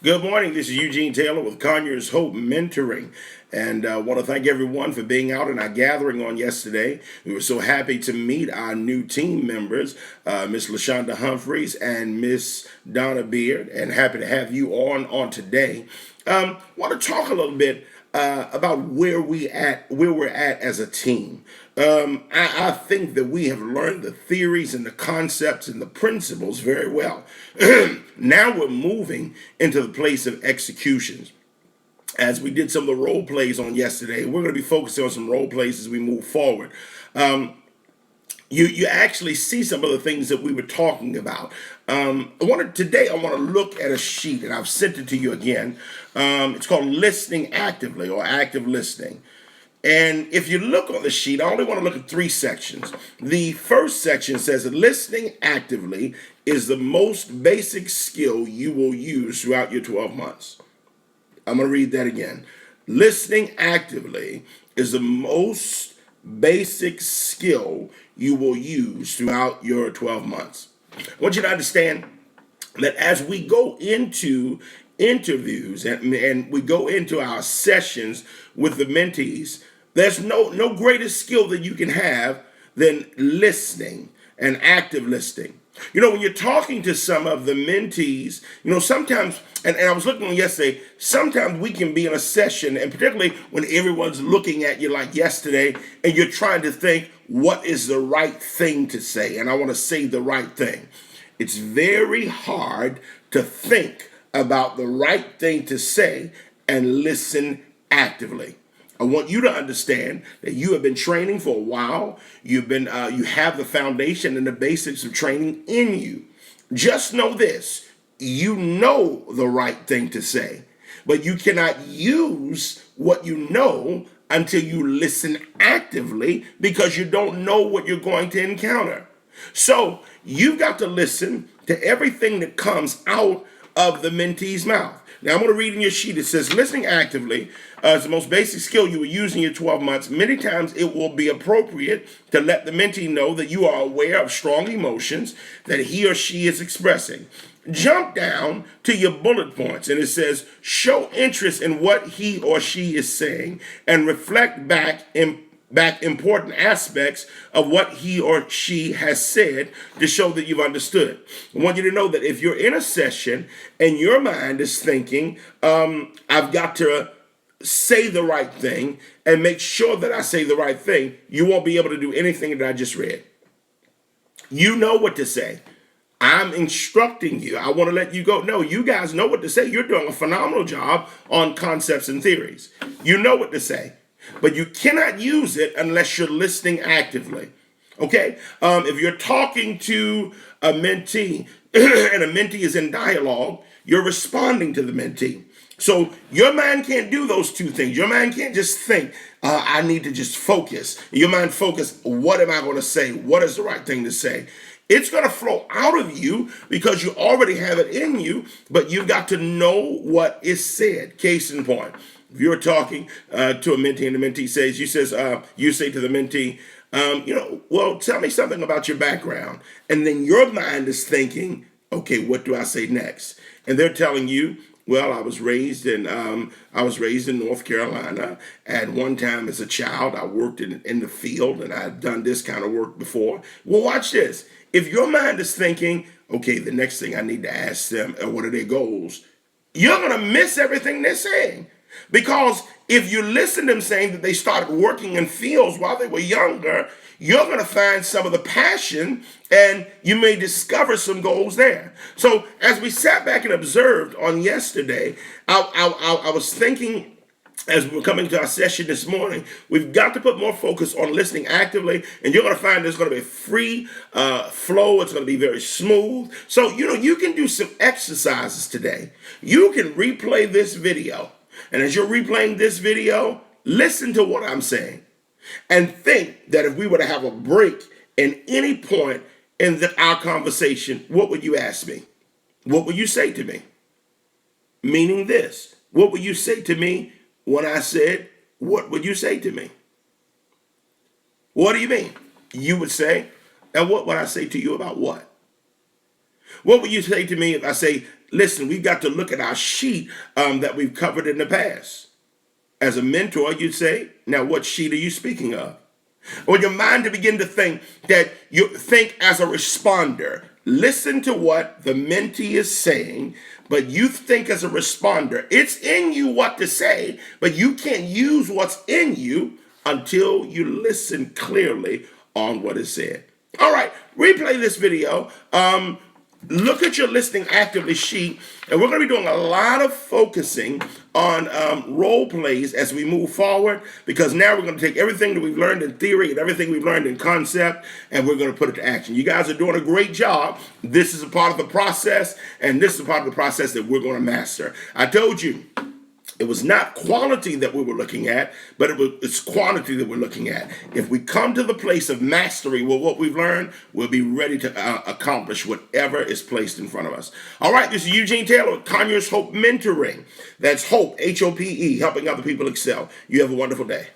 Good morning. This is Eugene Taylor with Conyers Hope Mentoring. And I want to thank everyone for being out in our gathering on yesterday. We were so happy to meet our new team members, Miss LaShonda Humphreys and Miss Donna Beard, and happy to have you on today. Want to talk a little bit about where we're at as a team. I think that we have learned the theories and the concepts and the principles very well. Now we're moving into the place of executions. As we did some of the role plays on yesterday, we're going to be focusing on some role plays as we move forward. You actually see some of the things that we were talking about. Today I want to look at a sheet, and I've sent it to you again. It's called Listening Actively, or Active Listening. And if you look on the sheet, I only want to look at three sections. The first section says that listening actively is the most basic skill you will use throughout your 12 months. I'm going to read that again. Listening actively is the most basic skill you will use throughout your 12 months. I want you to understand that as we go into interviews and we go into our sessions with the mentees, there's no greater skill that you can have than listening and active listening. When you're talking to some of the mentees, sometimes, and I was looking on yesterday, sometimes we can be in a session, and particularly when everyone's looking at you like yesterday, and you're trying to think, what is the right thing to say? And I want to say the right thing. It's very hard to think about the right thing to say and listen actively. I want you to understand that you have been training for a while. You have the foundation and the basics of training in you. Just know this: you know the right thing to say, but you cannot use what you know until you listen actively, because you don't know what you're going to encounter. So you've got to listen to everything that comes out of the mentee's mouth. Now, I'm going to read in your sheet. It says, listening actively is the most basic skill you will use in your 12 months. Many times it will be appropriate to let the mentee know that you are aware of strong emotions that he or she is expressing. Jump down to your bullet points, and it says, show interest in what he or she is saying and reflect back important aspects of what he or she has said to show that you've understood. I want you to know that if you're in a session and your mind is thinking, I've got to say the right thing and make sure that I say the right thing, you won't be able to do anything that I just read. You know what to say. I'm instructing you. I want to let you go. No, you guys know what to say. You're doing a phenomenal job on concepts and theories. You know what to say, but you cannot use it unless you're listening actively. Okay? If you're talking to a mentee and a mentee is in dialogue, you're responding to the mentee. So your mind can't do those two things. Your mind can't just think, I need to just focus. Your mind focus, what am I going to say? What is the right thing to say? It's going to flow out of you because you already have it in you, but you've got to know what is said. Case in point, if you're talking to a mentee and the mentee says, you say to the mentee, well, tell me something about your background. And then your mind is thinking, okay, what do I say next? And they're telling you, well, I was raised in North Carolina. At one time as a child, I worked in the field, and I've done this kind of work before. Well, watch this. If your mind is thinking, okay, the next thing I need to ask them, what are their goals? You're going to miss everything they're saying. Because if you listen to them saying that they started working in fields while they were younger, you're going to find some of the passion, and you may discover some goals there. So as we sat back and observed on yesterday, I was thinking, as we're coming to our session this morning, we've got to put more focus on listening actively, and you're going to find there's going to be a free flow. It's going to be very smooth. So, you can do some exercises today. You can replay this video, and as you're replaying this video, listen to what I'm saying, and think that if we were to have a break in any point in our conversation, what would you ask me? What would you say to me? Meaning this, what would you say to me when I said, what would you say to me? What do you mean? You would say, and what would I say to you about what? What would you say to me if I say, Listen, we've got to look at our sheet that we've covered in the past. As a mentor, you'd say, now what sheet are you speaking of? Or your mind to begin to think that you think as a responder. Listen to what the mentee is saying, but you think as a responder. It's in you what to say, but you can't use what's in you until you listen clearly on what is said. All right, replay this video. Look at your listening actively sheet, and we're going to be doing a lot of focusing on role plays as we move forward, because now we're going to take everything that we've learned in theory and everything we've learned in concept, and we're going to put it to action. You guys are doing a great job. This is a part of the process, and this is a part of the process that we're going to master. I told you, it was not quality that we were looking at, but it's quantity that we're looking at. If we come to the place of mastery with what we've learned, we'll be ready to accomplish whatever is placed in front of us. All right, this is Eugene Taylor with Conyers Hope Mentoring. That's Hope, H-O-P-E, helping other people excel. You have a wonderful day.